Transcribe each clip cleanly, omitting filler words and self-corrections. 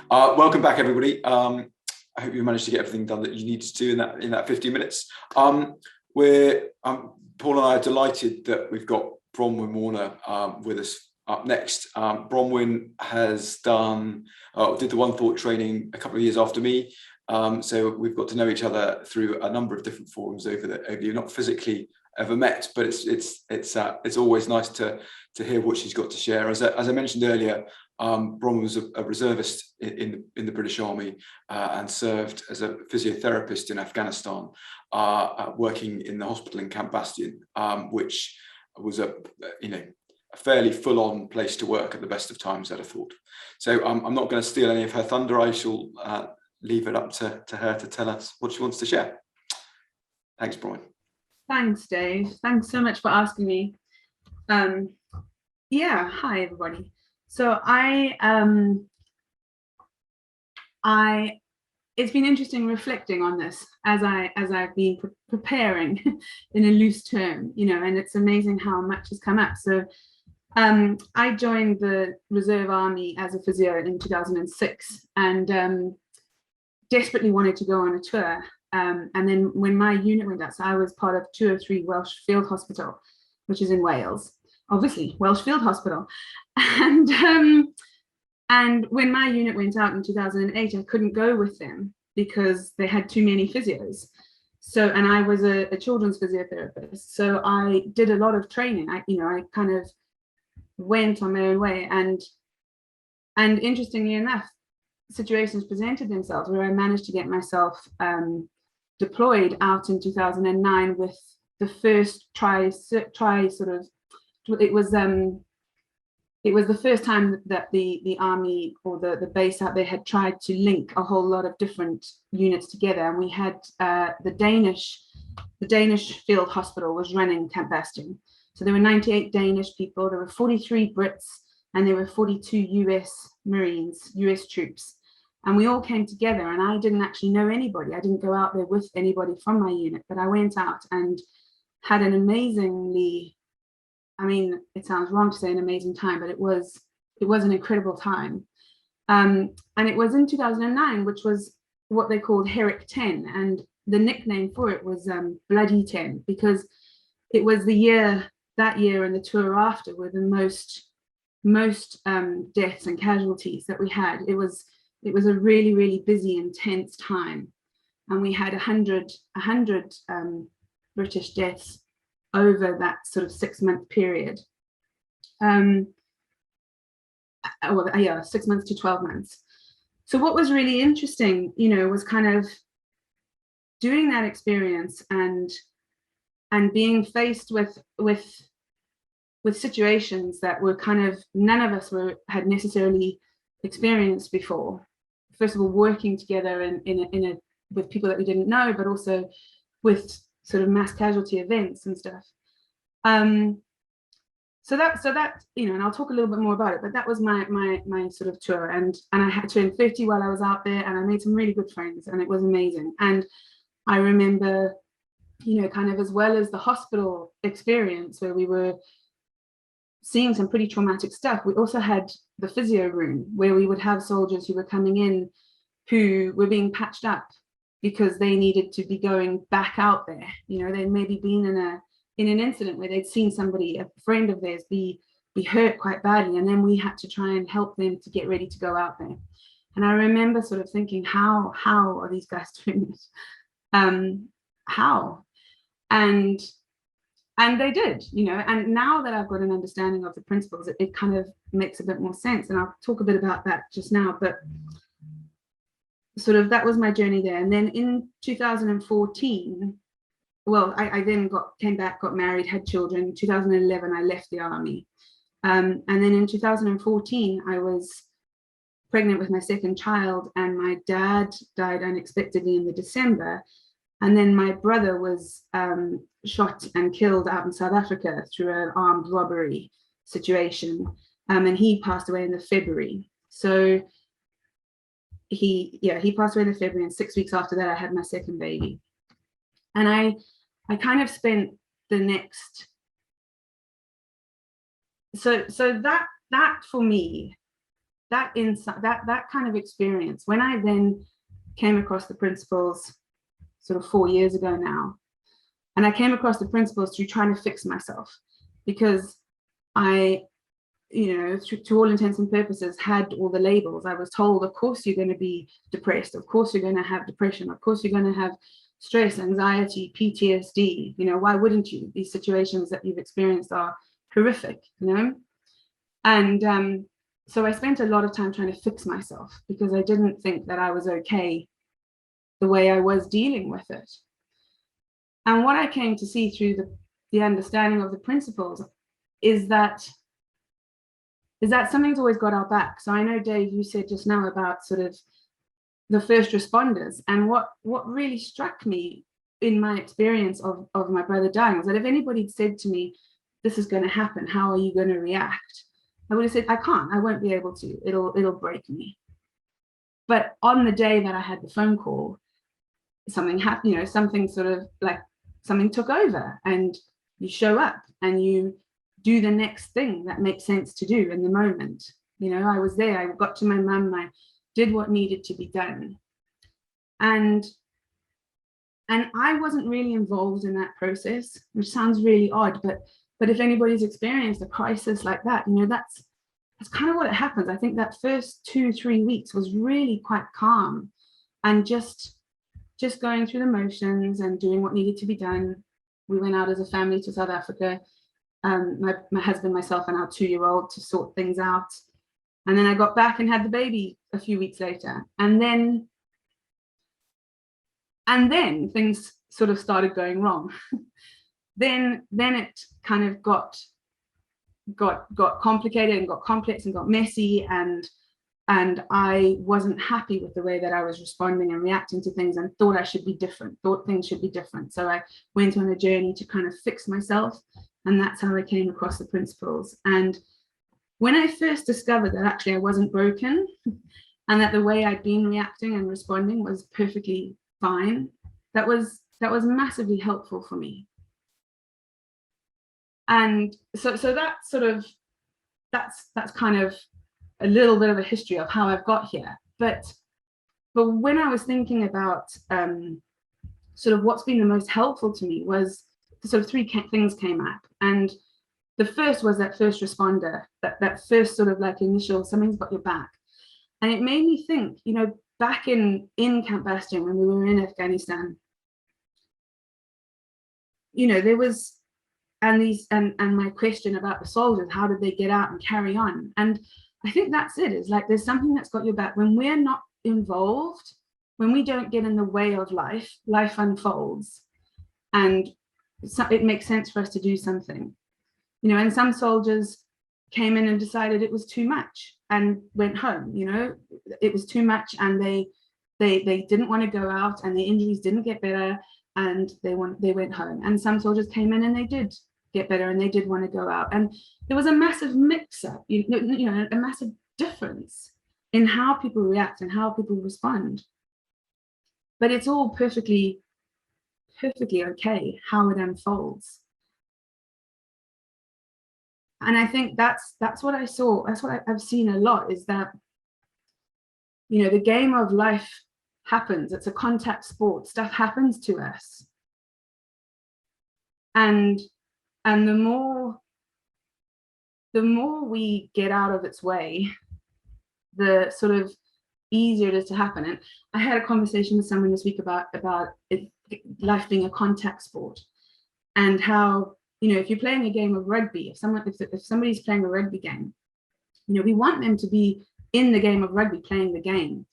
Welcome back, everybody. I hope you managed to get everything done that you needed to do in that 15 minutes. Paul and I are delighted that we've got Bronwen Warner with us up next. Bronwen has did the One Thought training a couple of years after me. So we've got to know each other through a number of different forums over the year, not physically ever met, but it's always nice to hear what she's got to share. As I mentioned earlier, Bronwen was a reservist in the British Army and served as a physiotherapist in Afghanistan, working in the hospital in Camp Bastion, which was a fairly full-on place to work at the best of times, I'd have thought. So I'm not going to steal any of her thunder. I shall leave it up to her to tell us what she wants to share. Thanks, Bronwen. Thanks, Dave. Thanks so much for asking me. Yeah, hi everybody. So it's been interesting reflecting on this as I've been preparing in a loose term, and it's amazing how much has come up. So I joined the Reserve Army as a physio in 2006 and desperately wanted to go on a tour. And then when my unit went out, so I was part of 203 Welsh Field Hospital, which is in Wales, obviously Welsh Field Hospital. And when my unit went out in 2008, I couldn't go with them because they had too many physios. So, and I was a children's physiotherapist. So I did a lot of training. I kind of went on my own way. And interestingly enough, situations presented themselves where I managed to get myself deployed out in 2009 with the first it was the first time that the army or the base out there had tried to link a whole lot of different units together. And we had the Danish field hospital was running Camp Bastion. So there were 98 Danish people, there were 43 Brits, and there were 42 US Marines, US troops. And we all came together, and I didn't actually know anybody. I didn't go out there with anybody from my unit, but I went out and had an amazingly, it sounds wrong to say an amazing time, but it was an incredible time. And it was in 2009, which was what they called Herrick 10. And the nickname for it was Bloody 10, because it was that year and the tour after were the most deaths and casualties that we had. It was a really, really busy, intense time. And we had 100 British deaths over that sort of 6-month period. 6 months to 12 months. So what was really interesting, was kind of doing that experience and being faced with situations that were kind of none of us had necessarily experienced before. First of all, working together with people that we didn't know, but also with sort of mass casualty events and stuff. So that and I'll talk a little bit more about it, but that was my sort of tour, and I had turned 30 while I was out there, and I made some really good friends, and it was amazing. And I remember, kind of as well as the hospital experience where we were seeing some pretty traumatic stuff, we also had the physio room where we would have soldiers who were coming in who were being patched up because they needed to be going back out there. They'd maybe been in an incident where they'd seen somebody, a friend of theirs, be hurt quite badly, and then we had to try and help them to get ready to go out there. And I remember sort of thinking, how are these guys doing this? How? And they did, and now that I've got an understanding of the principles, it kind of makes a bit more sense. And I'll talk a bit about that just now, but sort of that was my journey there. And then in 2014, I then came back, got married, had children. 2011, I left the army. And then in 2014, I was pregnant with my second child, and my dad died unexpectedly in the December. And then my brother was shot and killed out in South Africa through an armed robbery situation. And he passed away in the February. So he passed away in the February, and 6 weeks after that, I had my second baby. And I kind of spent the next, so that for me that insight, that kind of experience, when I then came across the principles sort of 4 years ago now, and I came across the principles through trying to fix myself, because I, to all intents and purposes, had all the labels. I was told, of course you're going to be depressed, of course you're going to have depression, of course you're going to have stress, anxiety, PTSD. Why wouldn't you? These situations that you've experienced are horrific, and so I spent a lot of time trying to fix myself, because I didn't think that I was okay the way I was dealing with it. And what I came to see through the understanding of the principles is that something's always got our back. So I know, Dave, you said just now about sort of the first responders, and what really struck me in my experience of my brother dying was that if anybody had said to me, this is going to happen, how are you going to react? I would have said, I won't be able to, it'll break me. But on the day that I had the phone call, something happened, something sort of like something took over, and you show up and you do the next thing that makes sense to do in the moment. I was there, I got to my mum, I did what needed to be done. And I wasn't really involved in that process, which sounds really odd, but if anybody's experienced a crisis like that, that's kind of what it happens. I think that first 2-3 weeks was really quite calm, and just going through the motions and doing what needed to be done. We went out as a family to South Africa, my husband, myself, and our 2-year-old, to sort things out. And then I got back and had the baby a few weeks later. And then things sort of started going wrong. then it kind of got complicated and got complex and got messy, and I wasn't happy with the way that I was responding and reacting to things, and thought things should be different. So I went on a journey to kind of fix myself, and that's how I came across the principles. And when I first discovered that actually I wasn't broken, and that the way I'd been reacting and responding was perfectly fine, that was massively helpful for me. And so that sort of, that's kind of a little bit of a history of how I've got here. But when I was thinking about sort of what's been the most helpful to me, was sort of 3 things came up. And the first was that first responder, that first sort of like initial, something's got your back. And it made me think, back in Camp Bastion, when we were in Afghanistan, there was, and my question about the soldiers, how did they get out and carry on? And I think that's it, is like, there's something that's got your back. When we're not involved, when we don't get in the way of life unfolds, and so it makes sense for us to do something. And some soldiers came in and decided it was too much and went home. It was too much, and they didn't want to go out, and the injuries didn't get better, and they went home. And some soldiers came in and they did get better, and they did want to go out. And there was a massive mix-up, a massive difference in how people react and how people respond. But it's all perfectly okay how it unfolds. And I think that's what I saw. That's what I've seen a lot, is that, the game of life happens. It's a contact sport. Stuff happens to us. And the more we get out of its way, the sort of easier it is to happen. And I had a conversation with someone this week about life being a contact sport, and how, if you're playing a game of rugby, if somebody's playing a rugby game, we want them to be in the game of rugby, playing the game.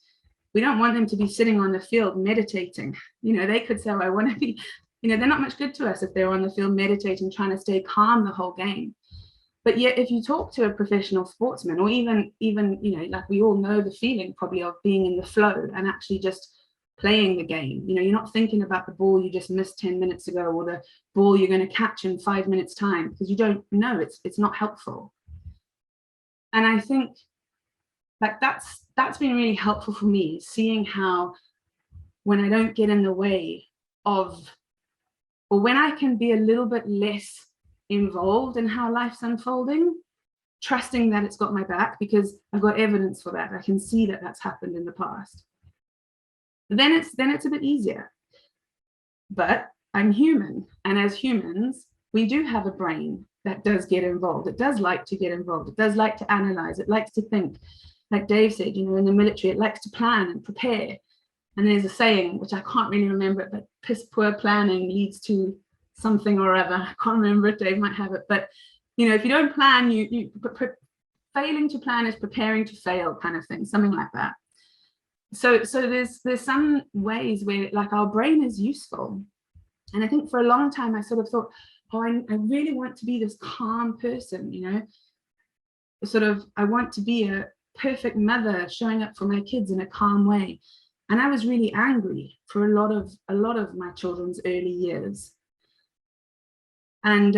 We don't want them to be sitting on the field meditating. They could say, I want to be, they're not much good to us if they're on the field meditating, trying to stay calm the whole game. But yet, if you talk to a professional sportsman, or even like, we all know the feeling probably of being in the flow and actually just playing the game. You're not thinking about the ball you just missed 10 minutes ago, or the ball you're going to catch in 5 minutes time, because you don't know. It's not helpful. And I think like that's been really helpful for me, seeing how, when I don't get in the way of, or when I can be a little bit less involved in how life's unfolding, trusting that it's got my back because I've got evidence for that. I can see that that's happened in the past. Then it's a bit easier. But I'm human, and as humans, we do have a brain that does get involved. It does like to get involved. It does like to analyze. It likes to think. Like Dave said, you know, in the military, it likes to plan and prepare. And there's a saying, which I can't really remember it, but piss poor planning leads to something or other. I can't remember it. Dave might have it. But, you know, if you don't plan, failing to plan is preparing to fail, kind of thing, something like that. So there's some ways where, like, our brain is useful. And I think for a long time, I sort of thought, oh, I really want to be this calm person, you know, sort of, I want to be a perfect mother, showing up for my kids in a calm way. And I was really angry for a lot of my children's early years. And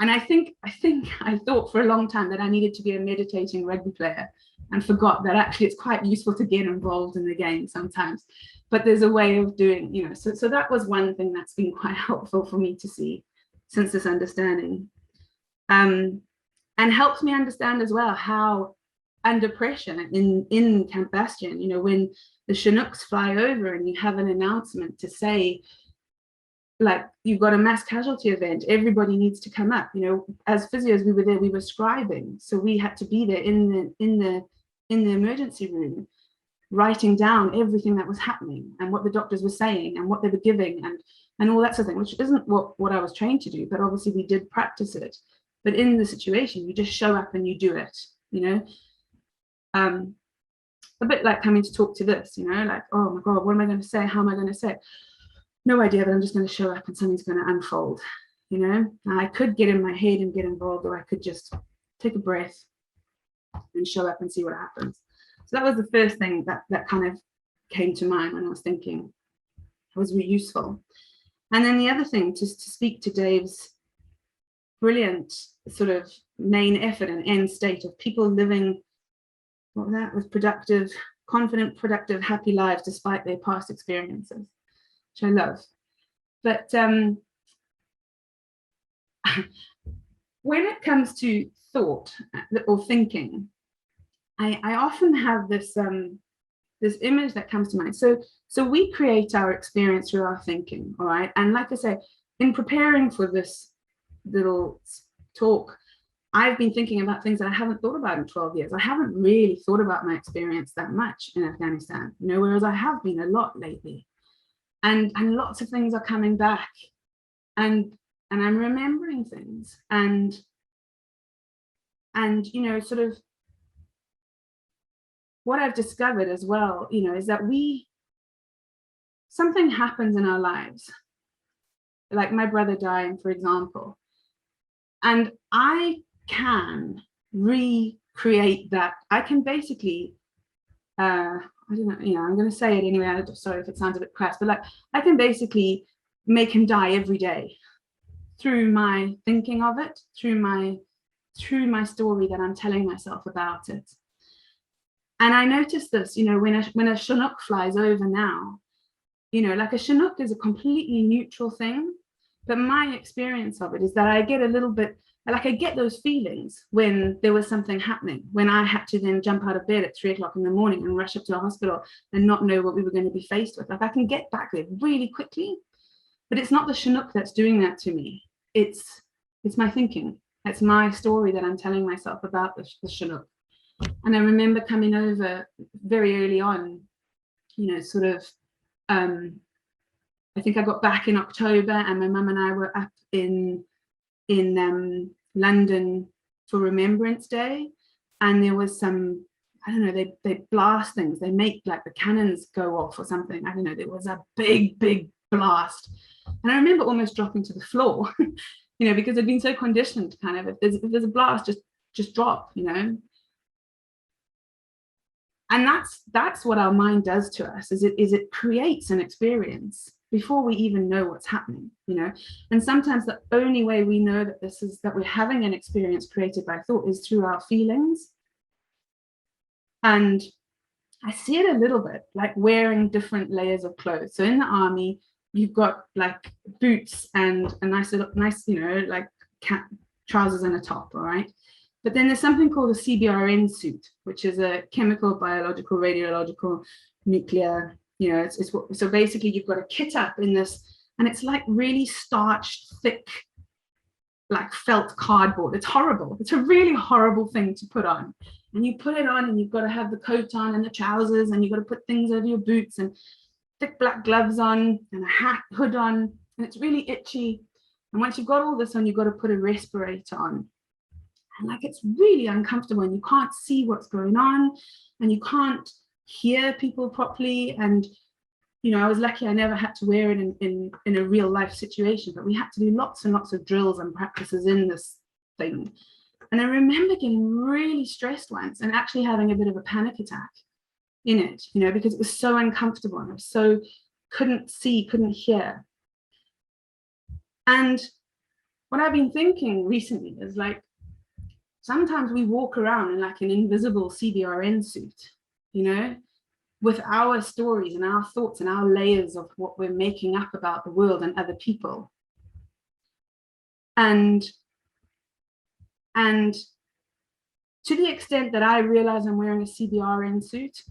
I think I thought for a long time that I needed to be a meditating rugby player, and forgot that actually it's quite useful to get involved in the game sometimes. But there's a way of doing, you know, so that was one thing that's been quite helpful for me to see since this understanding. And helps me understand as well how under pressure in Camp Bastion, you know, when the Chinooks fly over and you have an announcement to say, like, you've got a mass casualty event, everybody needs to come up. You know, as physios, we were there, we were scribing, so we had to be there in the emergency room, writing down everything that was happening and what the doctors were saying and what they were giving and all that sort of thing, which isn't what I was trained to do, but obviously we did practice it. But in the situation, you just show up and you do it, you know. A bit like coming to talk to this, you know, like, oh my God, what am I going to say? How am I going to say it? No idea, but I'm just going to show up and something's going to unfold, you know. Now, I could get in my head and get involved, or I could just take a breath and show up and see what happens. So that was the first thing that kind of came to mind when I was thinking it was really useful. And then the other thing, just to speak to Dave's brilliant sort of main effort and end state of people living with productive, confident, productive, happy lives despite their past experiences, which I love. But when it comes to thought or thinking, I often have this this image that comes to mind. So we create our experience through our thinking, all right? And like I say, in preparing for this little talk, I've been thinking about things that I haven't thought about in 12 years. I haven't really thought about my experience that much in Afghanistan, you know, whereas I have been a lot lately. And lots of things are coming back, and I'm remembering things, and you know, sort of what I've discovered as well, you know, is that something happens in our lives, like my brother dying, for example, and I can recreate that. I can basically, I don't know, you know, I'm going to say it anyway. I'm sorry if it sounds a bit crass, but like, I can basically make him die every day through my thinking of it, through my story that I'm telling myself about it. And I noticed this, you know, when a Chinook flies over now, you know, like a Chinook is a completely neutral thing, but my experience of it is that I get a little bit, like I get those feelings when there was something happening, when I had to then jump out of bed at 3 o'clock in the morning and rush up to a hospital and not know what we were going to be faced with. Like I can get back there really quickly, but it's not the Chinook that's doing that to me. It's my thinking. It's my story that I'm telling myself about the Chinook. And I remember coming over very early on, you know, sort of, I think I got back in October, and my mum and I were up in London for Remembrance Day, and there was some, I don't know, they blast things, they make like the cannons go off or something, I don't know, there was a big blast, and I remember almost dropping to the floor, you know, because I'd been so conditioned to kind of, if there's a blast, just drop, you know. And that's what our mind does to us, is it creates an experience before we even know what's happening, you know. And sometimes the only way we know that we're having an experience created by thought is through our feelings. And I see it a little bit like wearing different layers of clothes. So in the army, you've got like boots and a nice, you know, like trousers and a top, all right? But then there's something called a CBRN suit, which is a chemical, biological, radiological, nuclear, you know, so basically you've got a kit up in this, and it's like really starched, thick, like felt cardboard. It's horrible. It's a really horrible thing to put on. And you put it on and you've got to have the coat on and the trousers, and you've got to put things over your boots and thick black gloves on and a hat, hood on, and it's really itchy. And once you've got all this on, you've got to put a respirator on. And like, it's really uncomfortable, and you can't see what's going on, and you can't hear people properly. And, you know, I was lucky I never had to wear it in a real life situation, but we had to do lots and lots of drills and practices in this thing. And I remember getting really stressed once and actually having a bit of a panic attack in it, you know, because it was so uncomfortable and I was so, couldn't see, couldn't hear. And what I've been thinking recently is like, sometimes we walk around in like an invisible CBRN suit, you know, with our stories and our thoughts and our layers of what we're making up about the world and other people. And to the extent that I realize I'm wearing a CBRN suit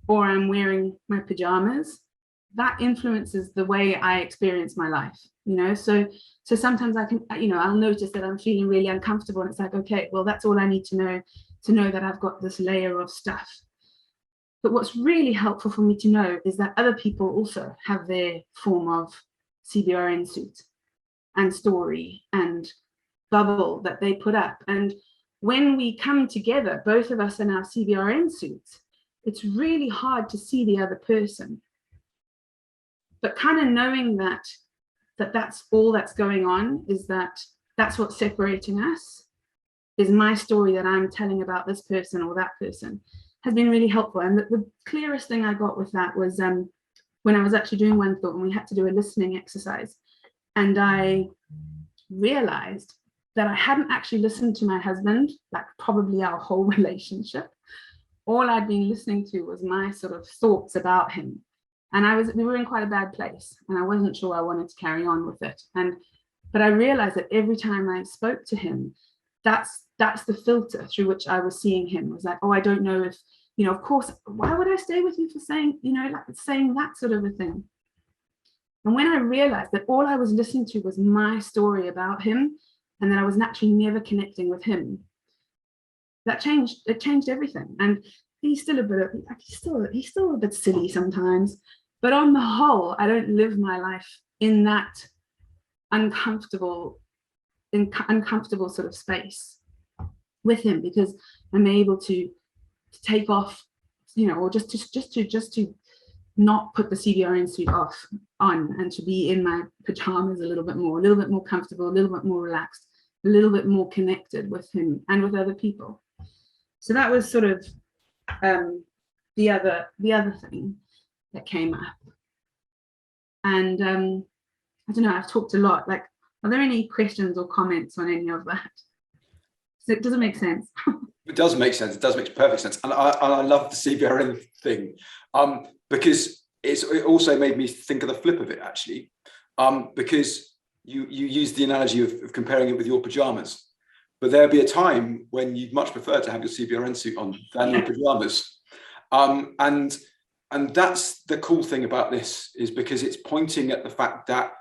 or I'm wearing my pajamas, that influences the way I experience my life, you know? So sometimes I can, you know, I'll notice that I'm feeling really uncomfortable, and it's like, okay, well, that's all I need to know that I've got this layer of stuff. But what's really helpful for me to know is that other people also have their form of CBRN suit and story and bubble that they put up. And when we come together, both of us in our CBRN suits, it's really hard to see the other person. But kind of knowing that that's all that's going on, is that's what's separating us, is my story that I'm telling about this person or that person, has been really helpful. And the clearest thing I got with that was when I was actually doing One Thought, and we had to do a listening exercise. And I realized that I hadn't actually listened to my husband, like probably our whole relationship. All I'd been listening to was my sort of thoughts about him. And we were in quite a bad place, and I wasn't sure I wanted to carry on with it. But I realized that every time I spoke to him, that's the filter through which I was seeing him. It was like, oh, I don't know if, you know, of course, why would I stay with you for saying, you know, like saying that sort of a thing? And when I realized that all I was listening to was my story about him, and that I was naturally never connecting with him, it changed everything. And he's still a bit, like, he's still a bit silly sometimes, but on the whole, I don't live my life in that uncomfortable sort of space with him, because I'm able to take off, you know, or just to not put the CBRN suit on, and to be in my pajamas a little bit more comfortable, a little bit more relaxed, a little bit more connected with him and with other people. So that was sort of the other thing that came up. And I don't know, I've talked a lot. Like, are there any questions or comments on any of that? So does it make sense? It does make sense. It does make perfect sense. And I love the CBRN thing, because it also made me think of the flip of it, actually, because you used the analogy of comparing it with your pajamas. But there'll be a time when you'd much prefer to have your CBRN suit on than your pajamas. And that's the cool thing about this, is because it's pointing at the fact that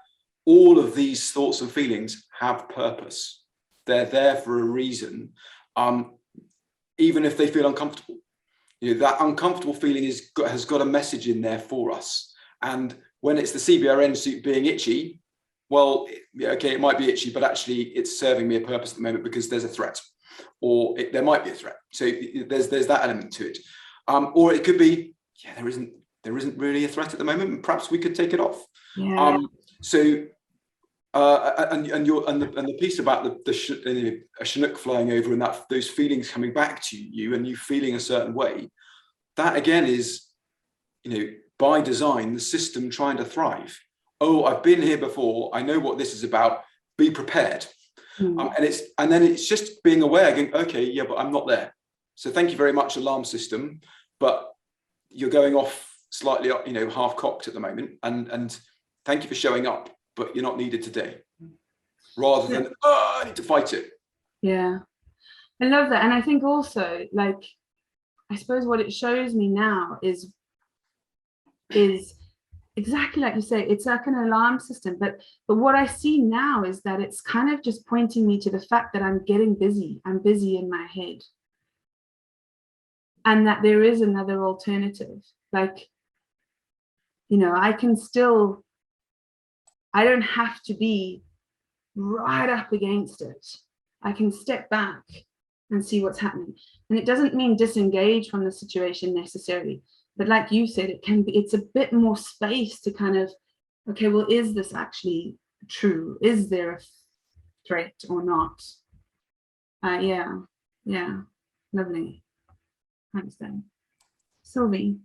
all of these thoughts and feelings have purpose. They're there for a reason, even if they feel uncomfortable. You know, that uncomfortable feeling has got a message in there for us. And when it's the CBRN suit being itchy, well, okay, it might be itchy, but actually it's serving me a purpose at the moment because there's a threat, or there might be a threat. So there's that element to it. Or it could be, yeah, there isn't really a threat at the moment, and perhaps we could take it off. Yeah. And the piece about a Chinook flying over and those feelings coming back to you and you feeling a certain way, that again is, you know, by design, the system trying to thrive. Oh, I've been here before. I know what this is about. Be prepared. And then it's just being aware, going, okay, yeah, but I'm not there. So thank you very much, alarm system, but you're going off slightly, you know, half cocked at the moment. And thank you for showing up, but you're not needed today. Rather than, oh, I need to fight it. Yeah, I love that. And I think also, like, I suppose what it shows me now is exactly like you say, it's like an alarm system. But what I see now is that it's kind of just pointing me to the fact that I'm getting busy. I'm busy in my head. And that there is another alternative. Like, you know, I don't have to be right up against it. I can step back and see what's happening. And it doesn't mean disengage from the situation necessarily. But like you said, it's a bit more space to kind of, okay, well, is this actually true? Is there a threat or not? Yeah, lovely. Thanks, then. Sylvie.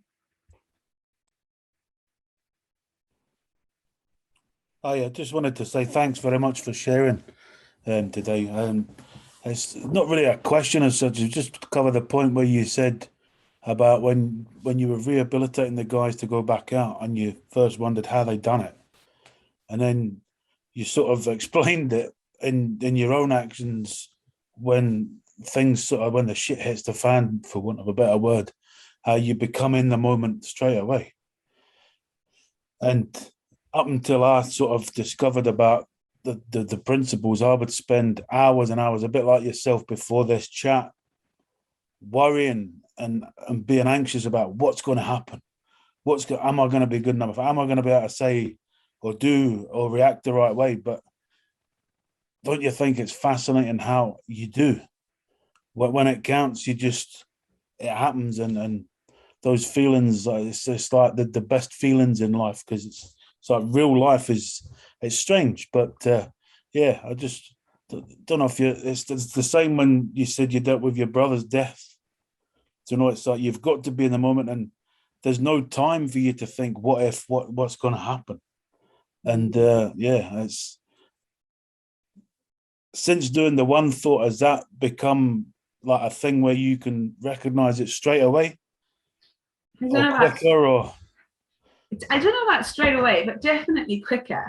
I just wanted to say thanks very much for sharing today. It's not really a question as such, it's just to cover the point where you said about when you were rehabilitating the guys to go back out and you first wondered how they done it. And then you sort of explained it in your own actions when when the shit hits the fan, for want of a better word, how you become in the moment straight away. And up until I sort of discovered about the principles, I would spend hours and hours, a bit like yourself before this chat, worrying and being anxious about what's going to happen. Am I going to be good enough? Am I going to be able to say or do or react the right way? But don't you think it's fascinating how you do? When it counts, it happens, and those feelings, it's like the best feelings in life, because it's like real life it's strange, but yeah, I just don't know if it's the same when you said you dealt with your brother's death. You know, it's like you've got to be in the moment, and there's no time for you to think what's going to happen. And yeah, it's since doing the one thought, has that become like a thing where you can recognize it straight away, or quicker, or I don't know about straight away, but definitely quicker.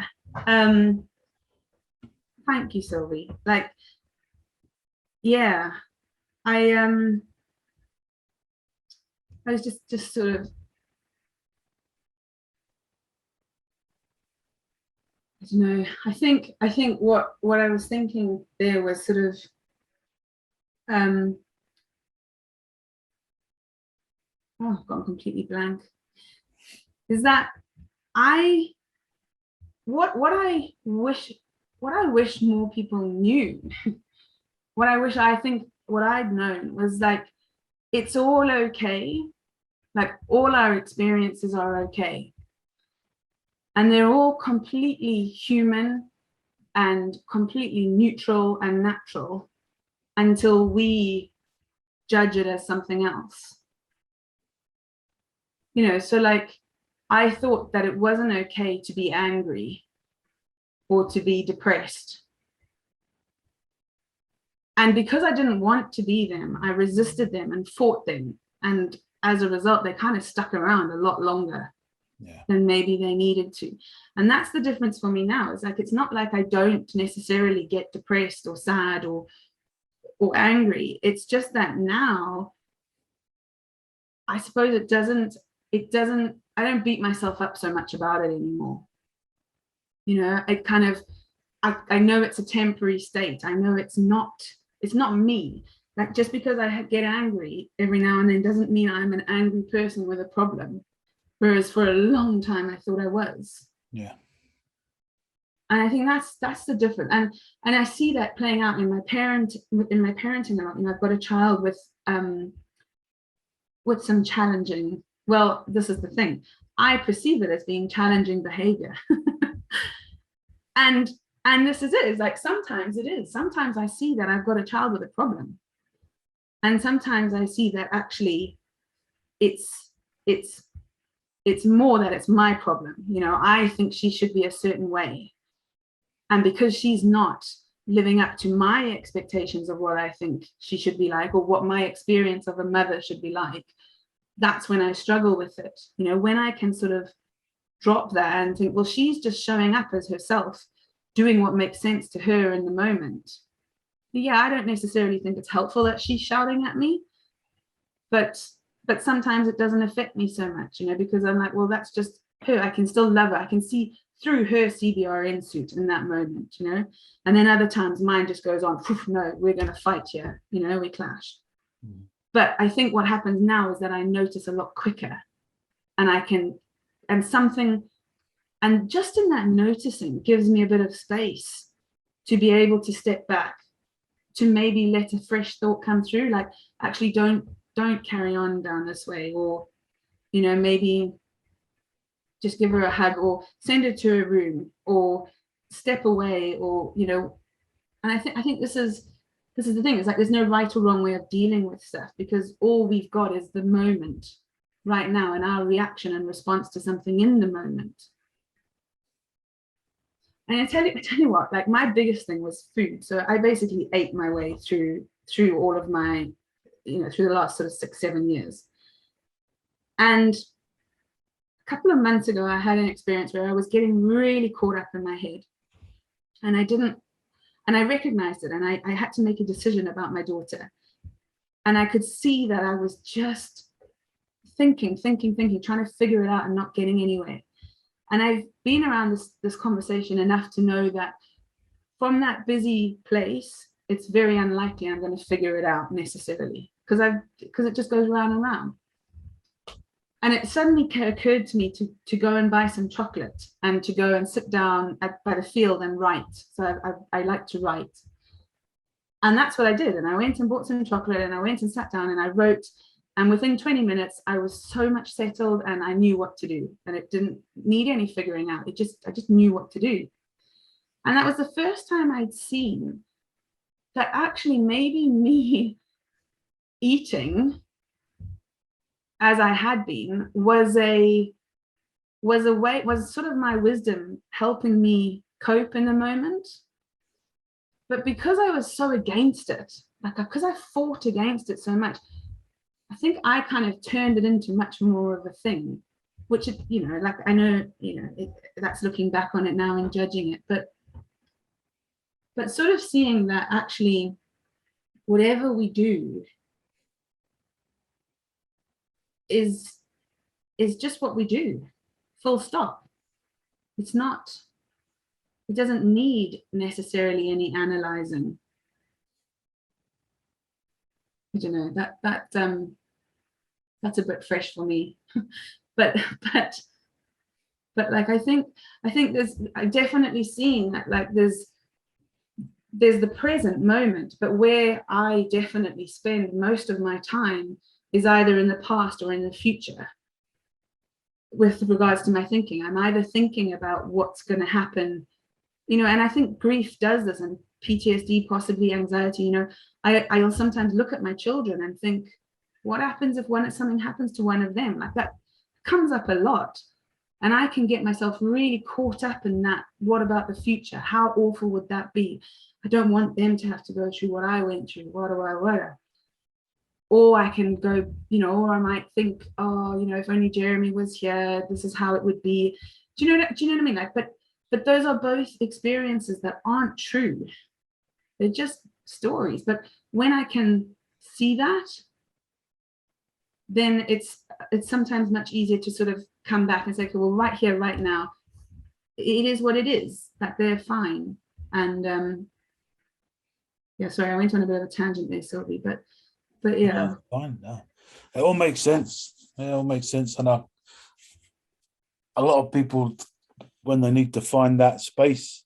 Thank you, Sylvie. Like, yeah, I was just sort of, I don't know. I think what I was thinking there was sort of oh, I've gone completely blank. Is that what I wish more people knew. What I'd known was, like, it's all okay. Like, all our experiences are okay. And they're all completely human and completely neutral and natural until we judge it as something else. You know, so like, I thought that it wasn't okay to be angry or to be depressed. And because I didn't want to be them, I resisted them and fought them. And as a result, they kind of stuck around a lot longer than maybe they needed to. And that's the difference for me now. It's like, it's not like I don't necessarily get depressed or sad or angry. It's just that now, I suppose it doesn't, I don't beat myself up so much about it anymore. You know, it kind of, I know it's a temporary state. I know it's not me. Like, just because I get angry every now and then doesn't mean I'm an angry person with a problem. Whereas for a long time I thought I was. Yeah. And I think that's the difference. And I see that playing out in my parenting a lot. You know, I've got a child with some challenging, well, this is the thing. I perceive it as being challenging behavior. and this is it. It's like, sometimes it is. Sometimes I see that I've got a child with a problem. And sometimes I see that actually it's more that it's my problem. You know, I think she should be a certain way. And because she's not living up to my expectations of what I think she should be like, or what my experience of a mother should be like, that's when I struggle with it. You know, when I can sort of drop that and think, well, she's just showing up as herself, doing what makes sense to her in the moment. yeah, I don't necessarily think it's helpful that she's shouting at me, but sometimes it doesn't affect me so much, because I'm like, well, that's just her. I can still love her. I can see through her CBRN suit in that moment, and then other times mine just goes on, no, we're going to fight here, we clash. But I think what happens now is that I notice a lot quicker, and and just in that noticing gives me a bit of space to be able to step back, to maybe let a fresh thought come through, like, actually don't carry on down this way, or maybe just give her a hug, or send her to a room, or step away, or and I think this is the thing. It's like there's no right or wrong way of dealing with stuff, because all we've got is the moment right now, and our reaction and response to something in the moment. And I tell you what, like, my biggest thing was food. So I basically ate my way through all of my, through the last sort of 6-7 years. And a couple of months ago, I had an experience where I was getting really caught up in my head, and I recognized it, and I had to make a decision about my daughter. And I could see that I was just thinking, trying to figure it out and not getting anywhere. And I've been around this conversation enough to know that from that busy place, it's very unlikely I'm going to figure it out necessarily, because it just goes round and round. And it suddenly occurred to me to go and buy some chocolate, and to go and sit down by the field and write. So I like to write. And that's what I did. And I went and bought some chocolate, and I went and sat down and I wrote. And within 20 minutes, I was so much settled, and I knew what to do. And it didn't need any figuring out. I just knew what to do. And that was the first time I'd seen that actually maybe me eating as I had been was sort of my wisdom helping me cope in the moment. But because I was so against it, because I fought against it so much, I think I kind of turned it into much more of a thing, which, I know, that's looking back on it now and judging it, but sort of seeing that actually whatever we do is just what we do, full stop. It doesn't need necessarily any analyzing. I don't know, that's a bit fresh for me. but like, I think I've definitely seen that, like, there's the present moment, but where I definitely spend most of my time is either in the past or in the future with regards to my thinking. I'm either thinking about what's going to happen, and I think grief does this, and PTSD, possibly anxiety. I'll sometimes look at my children and think, what happens if something happens to one of them? Like, that comes up a lot. And I can get myself really caught up in that. What about the future? How awful would that be? I don't want them to have to go through what I went through. What? Or I can go, or I might think, oh, if only Jeremy was here, this is how it would be. Do you know what I mean? Like, but those are both experiences that aren't true. They're just stories. But when I can see that, then it's sometimes much easier to sort of come back and say, okay, well, right here, right now, it is what it is. Like, they're fine. And yeah, sorry, I went on a bit of a tangent there, Sylvie, but yeah. No, fine. No. It all makes sense. It all makes sense. And a lot of people, when they need to find that space,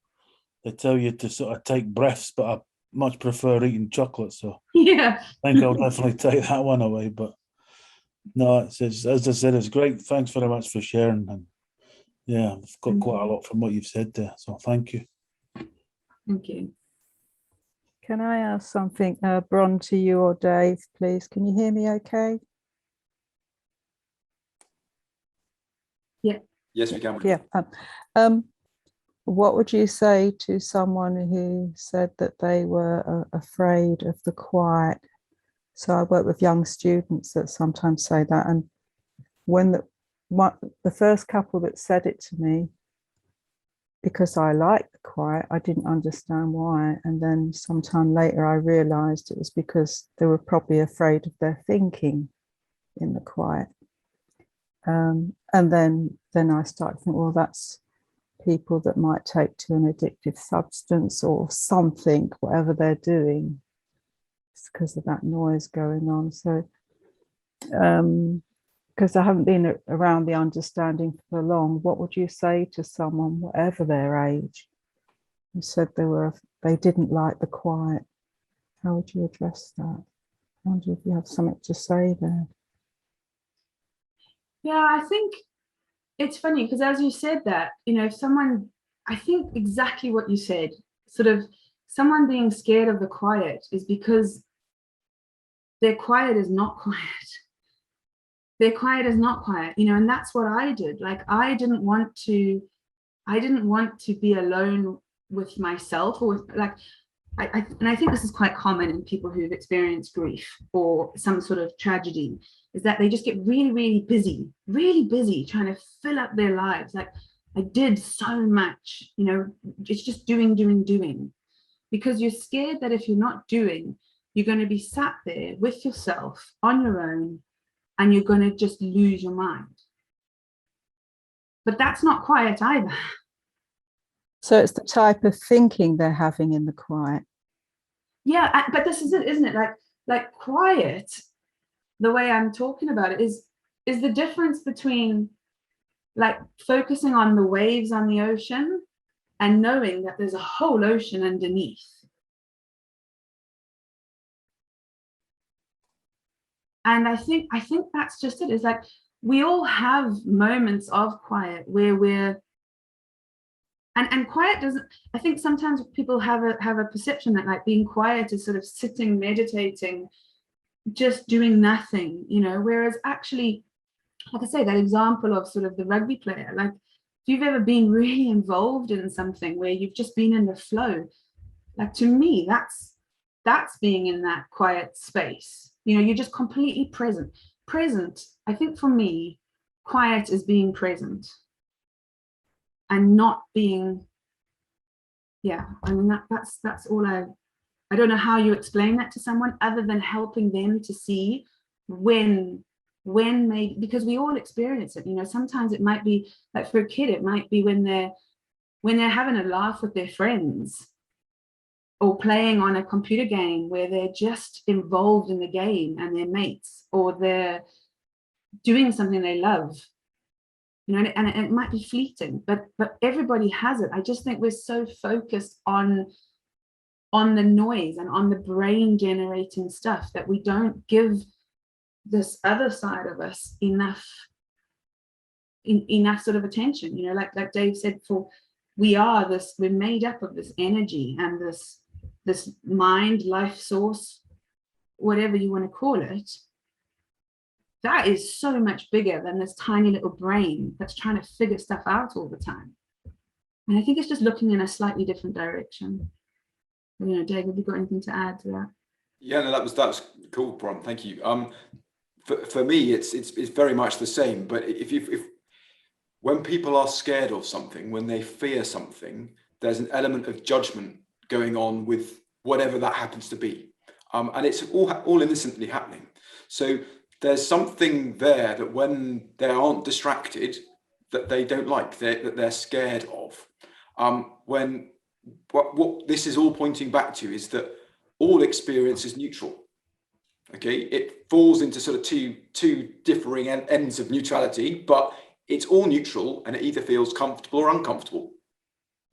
they tell you to sort of take breaths, but I much prefer eating chocolate. So yeah, I think I'll definitely take that one away. But no, it's as I said, it's great. Thanks very much for sharing. And yeah, I've got quite a lot from what you've said there. So thank you. Thank you. Can I ask something, Bron, to you or Dave, please? Can you hear me okay? Yeah. Yes, we can. Yeah. What would you say to someone who said that they were afraid of the quiet? So I work with young students that sometimes say that. And when the first couple that said it to me, because I liked the quiet, I didn't understand why. And then sometime later, I realized it was because they were probably afraid of their thinking in the quiet. And then I started thinking, well, that's people that might take to an addictive substance or something, whatever they're doing, it's because of that noise going on. So, because I haven't been around the understanding for long, what would you say to someone, whatever their age, who said they didn't like the quiet? How would you address that? I wonder if you have something to say there. Yeah, I think it's funny because as you said that, if someone, I think exactly what you said, sort of someone being scared of the quiet is because their quiet is not quiet. Their quiet is not quiet, and that's what I did. Like, I didn't want to be alone with myself, or with, like, and I think this is quite common in people who've experienced grief or some sort of tragedy, is that they just get really, really busy trying to fill up their lives. Like, I did so much, it's just doing, because you're scared that if you're not doing, you're going to be sat there with yourself on your own, and you're going to just lose your mind. But that's not quiet either. So it's the type of thinking they're having in the quiet. Yeah, but this is it, isn't it? Like quiet, the way I'm talking about it is the difference between like focusing on the waves on the ocean and knowing that there's a whole ocean underneath. And I think that's just it. It's like we all have moments of quiet where we're and quiet doesn't, I think sometimes people have a perception that like being quiet is sort of sitting, meditating, just doing nothing, whereas actually, like I say, that example of sort of the rugby player, like if you've ever been really involved in something where you've just been in the flow, like to me, that's being in that quiet space. You're just completely present. I think for me, quiet is being present and not being, I mean, that's all I don't know how you explain that to someone other than helping them to see when maybe, because we all experience it, sometimes it might be like for a kid, it might be when they're having a laugh with their friends, or playing on a computer game where they're just involved in the game and their mates, or they're doing something they love, and it might be fleeting, but everybody has it. I just think we're so focused on the noise and on the brain generating stuff that we don't give this other side of us enough sort of attention. Like Dave said, we're made up of this energy and this mind, life source, whatever you want to call it, that is so much bigger than this tiny little brain that's trying to figure stuff out all the time. And I think it's just looking in a slightly different direction. Dave, have you got anything to add to that? Yeah, no, that was cool, Bron. Thank you. For me, it's very much the same. But if when people are scared of something, when they fear something, there's an element of judgment going on with whatever that happens to be, and it's all innocently happening. So there's something there that when they aren't distracted, that they don't like, that they're scared of. When what this is all pointing back to is that all experience is neutral. Okay, it falls into sort of two differing ends of neutrality, but it's all neutral, and it either feels comfortable or uncomfortable.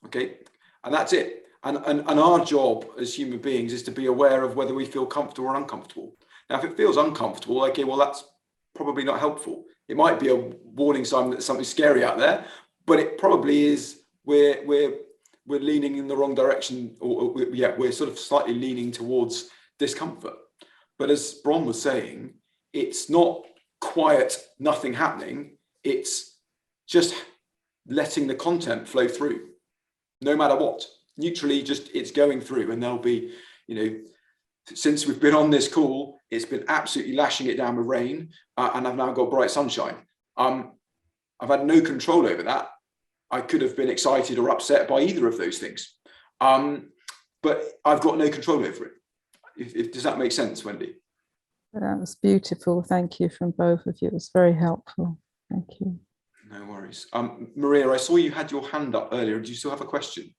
Okay, and that's it. And our job as human beings is to be aware of whether we feel comfortable or uncomfortable. Now, if it feels uncomfortable, okay, well, that's probably not helpful. It might be a warning sign that there's something scary out there, but it probably is we're leaning in the wrong direction, or we're sort of slightly leaning towards discomfort. But as Bron was saying, it's not quiet, nothing happening. It's just letting the content flow through, no matter what. Neutrally, just it's going through, and there'll be, since we've been on this call, it's been absolutely lashing it down with rain, and I've now got bright sunshine. I've had no control over that, I could have been excited or upset by either of those things. But I've got no control over it. Does that make sense, Wendy? That was beautiful. Thank you from both of you. It was very helpful. Thank you. No worries. Maria, I saw you had your hand up earlier. Do you still have a question?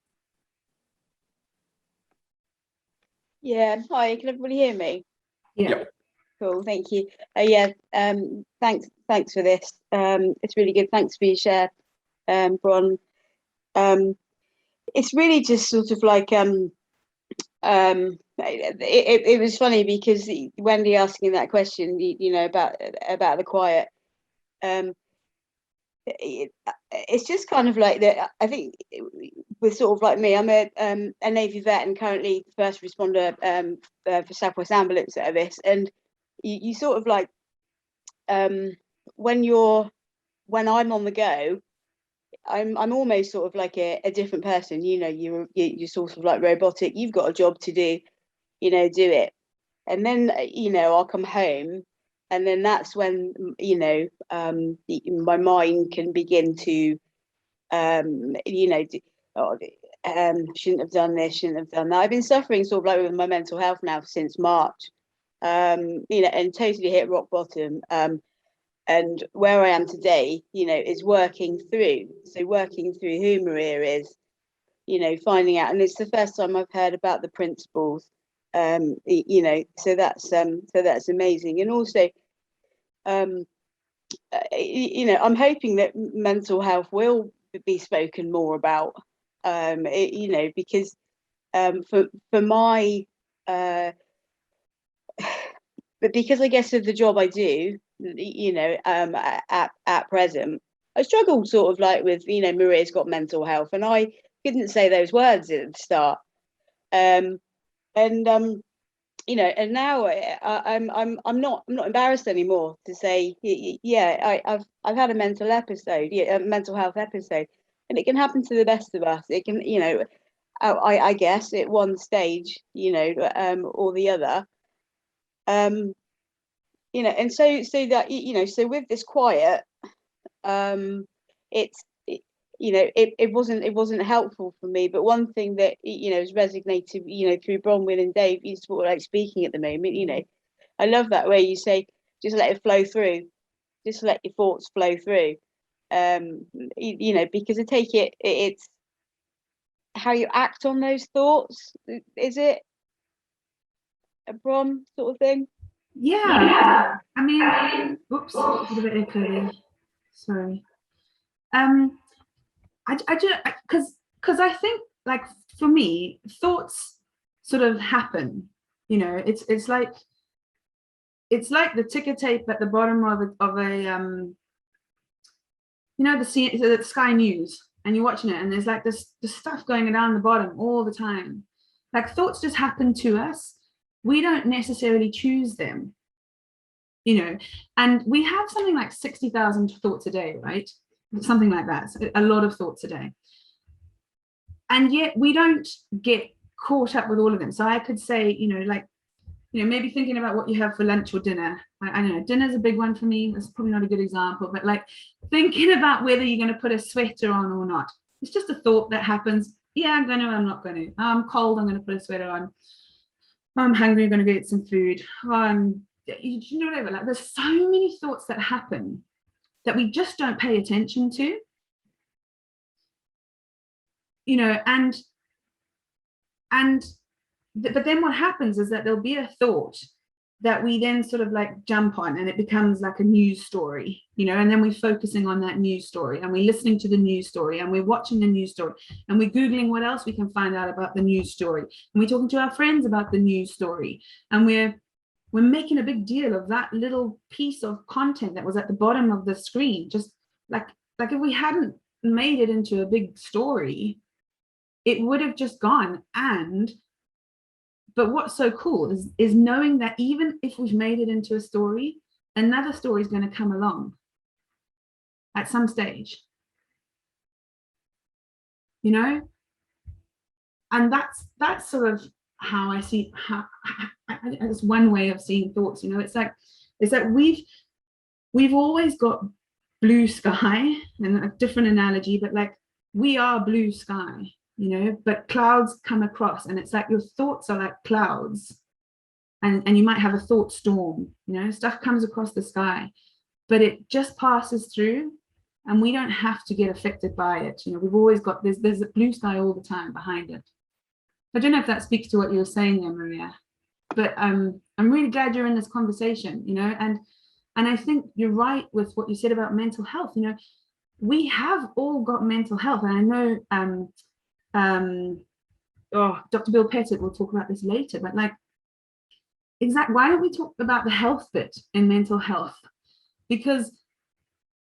Yeah, hi, can everybody hear me? Yeah. Cool, thank you. Thanks for this. It's really good. Thanks for your share, Bron. It's really just sort of like it was funny because Wendy asking that question, you know, about the quiet. It's just kind of like that. I think with sort of like me, I'm a Navy vet and currently first responder for Southwest Ambulance Service, and you sort of like when I'm on the go, I'm almost sort of like a different person. You know, you're sort of like robotic. You've got a job to do, you know, do it, and then you know I'll come home. And then that's when, you know, my mind can begin to, you know, shouldn't have done this, shouldn't have done that. I've been suffering sort of like with my mental health now since March, you know, and totally hit rock bottom. And where I am today, you know, is working through who Maria is, you know, finding out. And it's the first time I've heard about the principles, you know, so that's amazing. And also, you know, I'm hoping that mental health will be spoken more about, you know, because for my but because I guess of the job I do, you know, at present, I struggle sort of like with, you know, Maria's got mental health, and I couldn't say those words at the start, and you know, and now I'm not embarrassed anymore to say, yeah, I've had a mental episode, yeah, a mental health episode, and it can happen to the best of us. It can, you know, I guess at one stage, you know, or the other, you know, and so that, you know, so with this quiet, it's, you know, it wasn't helpful for me. But one thing that, you know, has resonated, you know, through Bronwen and Dave, is sort of like speaking at the moment, you know, I love that way you say, just let it flow through, just let your thoughts flow through, you know, because I take it, it's how you act on those thoughts. Is it a Bron sort of thing? Yeah. I mean, oops, a bit echoey. Sorry. I just because I think, like, for me, thoughts sort of happen. You know, it's like the ticker tape at the bottom of a you know, the Sky News, and you're watching it, and there's like this stuff going down the bottom all the time. Like, thoughts just happen to us. We don't necessarily choose them, you know, and we have something like 60,000 thoughts a day, right? Something like that. So a lot of thoughts a day. And yet we don't get caught up with all of them. So I could say, you know, like, you know, maybe thinking about what you have for lunch or dinner. I don't know, dinner's a big one for me. That's probably not a good example, but like thinking about whether you're going to put a sweater on or not. It's just a thought that happens. Yeah, I'm going to, I'm not going to. I'm cold, I'm going to put a sweater on. I'm hungry, I'm going to get some food. You know, whatever. Like, there's so many thoughts that happen that we just don't pay attention to. You know, but then what happens is that there'll be a thought that we then sort of like jump on, and it becomes like a news story, you know, and then we're focusing on that news story, and we're listening to the news story, and we're watching the news story, and we're Googling what else we can find out about the news story, and we're talking to our friends about the news story, and we're making a big deal of that little piece of content that was at the bottom of the screen. Just like if we hadn't made it into a big story, it would have just gone. But what's so cool is knowing that even if we've made it into a story, another story is going to come along at some stage, you know. And that's sort of how I see, it's one way of seeing thoughts, you know. It's like we've always got blue sky, and a different analogy, but like we are blue sky, you know, but clouds come across, and it's like your thoughts are like clouds, and you might have a thought storm, you know, stuff comes across the sky, but it just passes through, and we don't have to get affected by it. You know, we've always got, there's a blue sky all the time behind it. I don't know if that speaks to what you were saying there, Maria, but I'm really glad you're in this conversation, you know, and I think you're right with what you said about mental health. You know, we have all got mental health, and I know Dr. Bill Pettit will talk about this later, but like, why don't we talk about the health bit in mental health? Because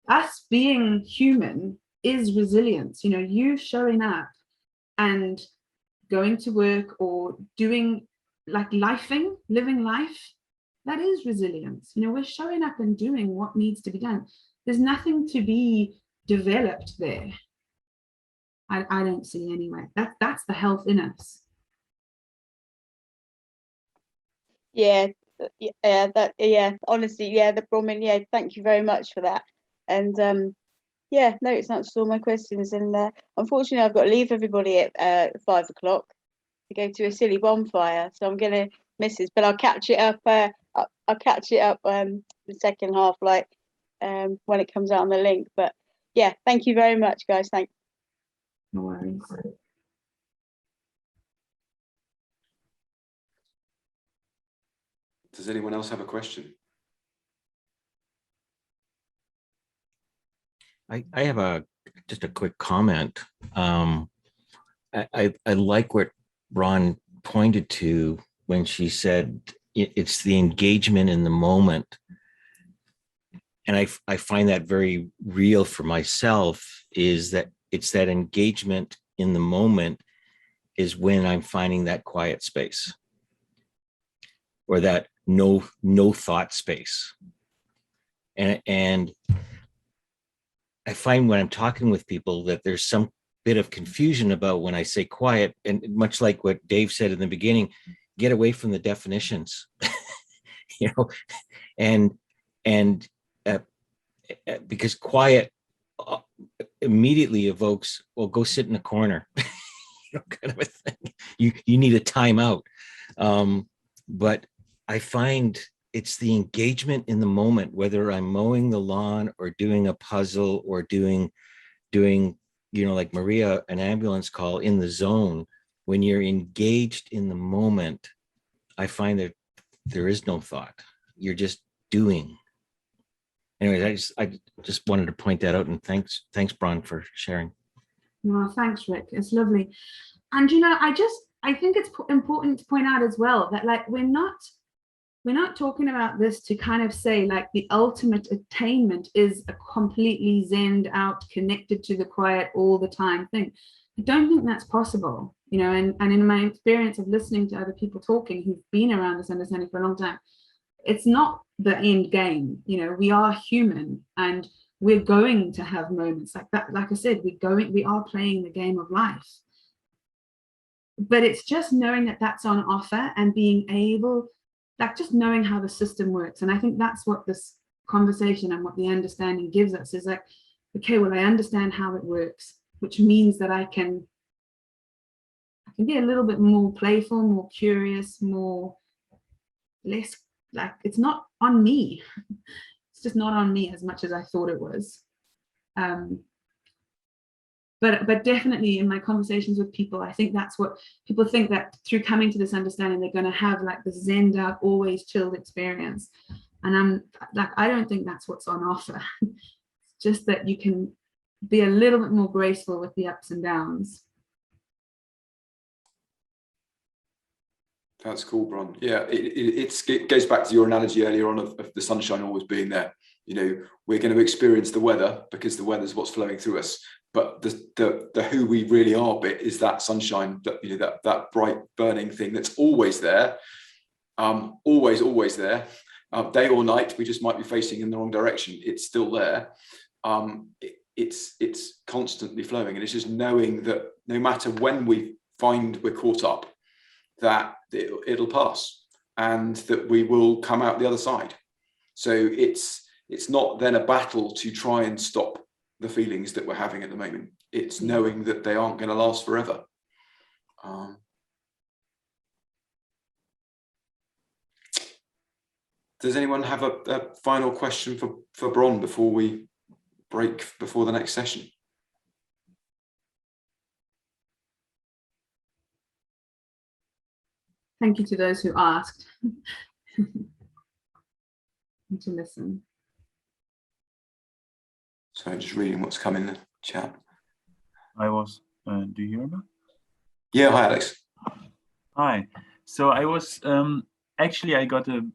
us being human is resilience. You know, you showing up and going to work or doing like living life, that is resilience. You know, we're showing up and doing what needs to be done. There's nothing to be developed there. I don't see anyway. That's the health in us. Yeah, honestly, the Bronwen, thank you very much for that. And no, it's answered all my questions. And unfortunately, I've got to leave everybody at 5 o'clock to go to a silly bonfire, so I'm gonna miss this, but I'll catch it up. I'll catch it up the second half, like when it comes out on the link. But yeah, thank you very much, guys. Thanks. No worries. Does anyone else have a question? I have just a quick comment. I like what Ron pointed to when she said it's the engagement in the moment. And I find that very real for myself, is that it's that engagement in the moment is when I'm finding that quiet space, or that no thought space. And I find when I'm talking with people that there's some bit of confusion about when I say quiet, and much like what Dave said in the beginning, get away from the definitions, you know, and because quiet immediately evokes, well, go sit in a corner, you know, kind of a thing. You need a timeout. But I find it's the engagement in the moment, whether I'm mowing the lawn or doing a puzzle or doing, you know, like Maria, an ambulance call, in the zone. When you're engaged in the moment, I find that there is no thought. You're just doing. Anyways, I just wanted to point that out, and thanks, Bron, for sharing. No, thanks, Rick. It's lovely. And you know, I think it's important to point out as well that, like, we're not talking about this to kind of say like the ultimate attainment is a completely zenned out, connected to the quiet all the time thing. I don't think that's possible, you know, and in my experience of listening to other people talking who've been around this understanding for a long time, it's not the end game. You know, we are human, and we're going to have moments like that. Like I said, we are playing the game of life. But it's just knowing that that's on offer, and being able, like, just knowing how the system works. And I think that's what this conversation and what the understanding gives us, is like, okay, well, I understand how it works, which means that I can be a little bit more playful, more curious, less, like, it's not on me. It's just not on me as much as I thought it was. But definitely in my conversations with people, I think that's what people think, that through coming to this understanding, they're going to have like this zenned out, always chilled experience. And I'm like, I don't think that's what's on offer. It's just that you can be a little bit more graceful with the ups and downs. That's cool, Bron. Yeah, it goes back to your analogy earlier on of the sunshine always being there. You know, we're going to experience the weather because the weather is what's flowing through us. But the who we really are bit is that sunshine, that, you know, that bright burning thing that's always there, always there, day or night. We just might be facing in the wrong direction. It's still there. It's constantly flowing, and it's just knowing that no matter when we find we're caught up, that it'll pass, and that we will come out the other side. So it's not then a battle to try and stop the feelings that we're having at the moment. It's knowing that they aren't going to last forever. Does anyone have a final question for Bron before we break before the next session? Thank you to those who asked and to listen. So just reading what's come in the chat. I was, do you hear me? Yeah, hi Alex. Hi. So I was, actually I got a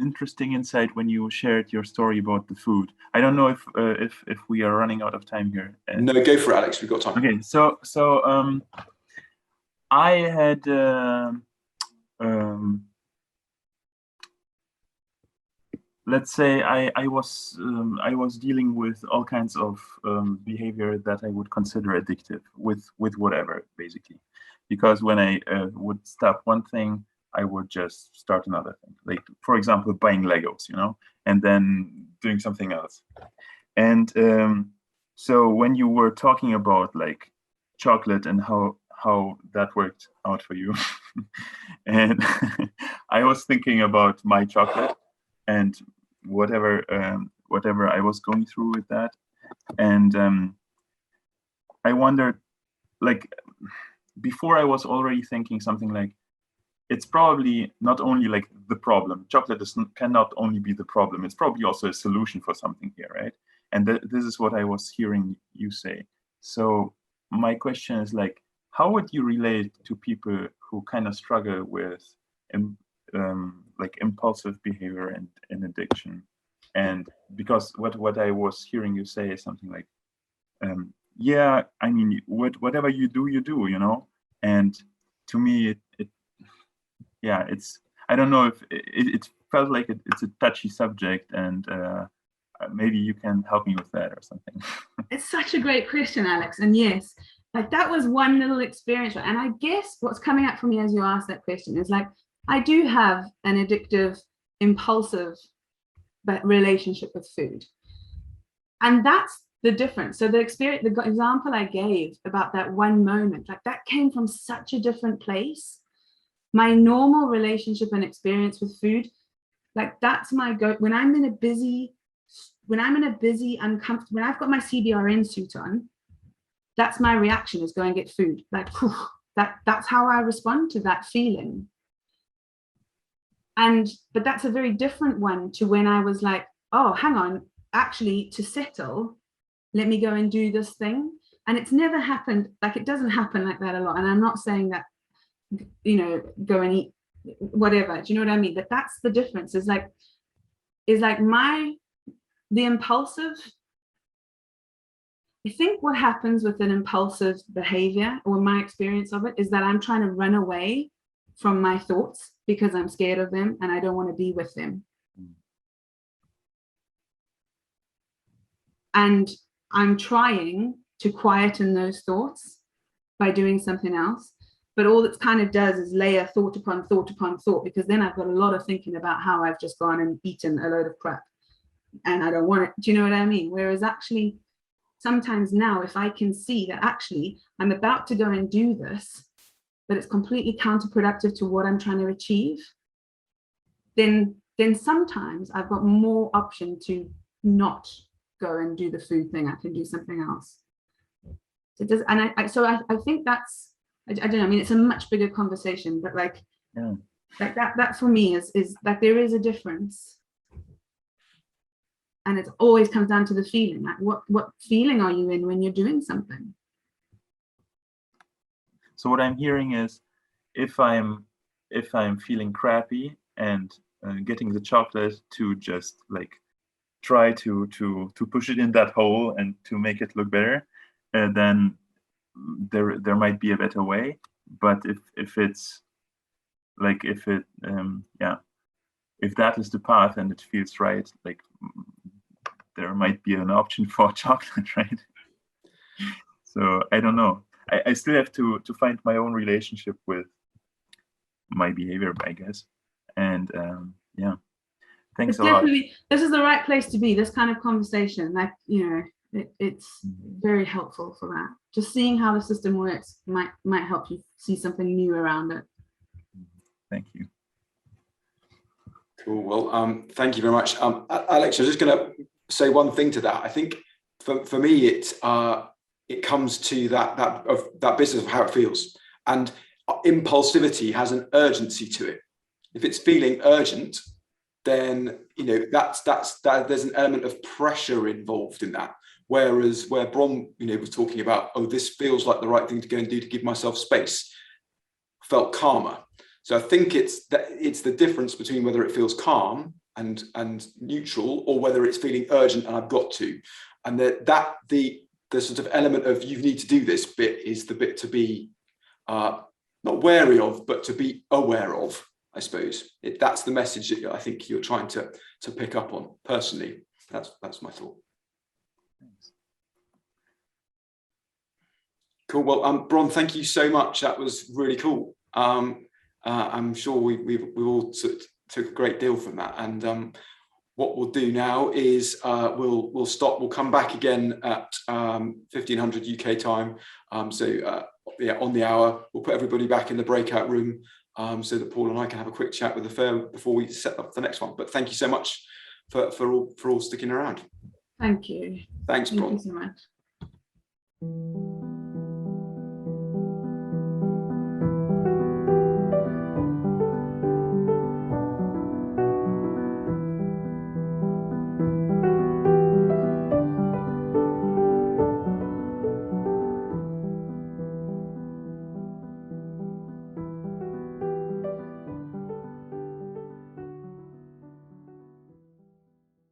interesting insight when you shared your story about the food. I don't know if we are running out of time here. No, go for it, Alex. We've got time. Okay, so I had let's say I was dealing with all kinds of behavior that I would consider addictive with whatever, basically, because when I would stop one thing, I would just start another thing, like for example buying Legos, you know, and then doing something else. And so when you were talking about like chocolate and how that worked out for you, and I was thinking about my chocolate and whatever I was going through with that, and I wondered, like, before I was already thinking something like, it's probably not only like the problem. Chocolate cannot only be the problem. It's probably also a solution for something here, right? And this is what I was hearing you say. So my question is like, how would you relate to people who kind of struggle with like impulsive behavior and addiction? And because what I was hearing you say is something like, yeah, I mean, whatever you do, you know? And to me, yeah, it's, I don't know if it felt like it's a touchy subject, and maybe you can help me with that or something. It's such a great question, Alex. And yes, like that was one little experience. And I guess what's coming up for me as you ask that question is like, I do have an addictive, impulsive relationship with food. And that's the difference. So the experience, the example I gave about that one moment, like that came from such a different place. My normal relationship and experience with food, like that's my go. When I'm in a busy, uncomfortable, when I've got my CBRN suit on, that's my reaction, is go and get food. Like, whew, that's how I respond to that feeling. But that's a very different one to when I was like, oh, hang on, actually to settle, let me go and do this thing. And it's never happened, like it doesn't happen like that a lot. And I'm not saying that, you know, go and eat whatever, do you know what I mean? But that's the difference, is like the impulsive, I think what happens with an impulsive behavior, or my experience of it, is that I'm trying to run away from my thoughts because I'm scared of them and I don't want to be with them. And I'm trying to quieten those thoughts by doing something else. But all it kind of does is layer thought upon thought upon thought, because then I've got a lot of thinking about how I've just gone and eaten a load of crap and I don't want it. Do you know what I mean? Whereas actually, sometimes now, if I can see that actually I'm about to go and do this, but it's completely counterproductive to what I'm trying to achieve, then sometimes I've got more option to not go and do the food thing. I can do something else. It does, and I think that's, I don't know, I mean, it's a much bigger conversation, but like, yeah, like that for me is like there is a difference. And it always comes down to the feeling. Like what feeling are you in when you're doing something? So what I'm hearing is, if I'm feeling crappy and getting the chocolate to just like try to push it in that hole and to make it look better, then there might be a better way. But if it's like, if that is the path and it feels right, like there might be an option for chocolate, right? So I don't know. I still have to find my own relationship with my behavior, I guess. And yeah, thanks a lot. This is the right place to be, this kind of conversation. Like, you know, It's very helpful for that. Just seeing how the system works might help you see something new around it. Thank you. Cool. Well, thank you very much. Alex, I'm just going to say one thing to that. I think for me, it comes to that business of how it feels, and impulsivity has an urgency to it. If it's feeling urgent, then there's an element of pressure involved in that. Whereas where Bron was talking about, oh, this feels like the right thing to go and do to give myself space, felt calmer. So I think it's the difference between whether it feels calm and neutral, or whether it's feeling urgent and I've got to. And the sort of element of you need to do this bit is the bit to be not wary of, but to be aware of, I suppose. That's the message that I think you're trying to pick up on. Personally, that's my thought. Thanks. Cool. Well, Bron, thank you so much. That was really cool. I'm sure we all took a great deal from that. And what we'll do now is we'll stop. We'll come back again at 1500 UK time. Yeah, on the hour. We'll put everybody back in the breakout room so that Paul and I can have a quick chat with the firm before we set up the next one. But thank you so much for all sticking around. Thank you. Thanks, Bron. Thank you so much.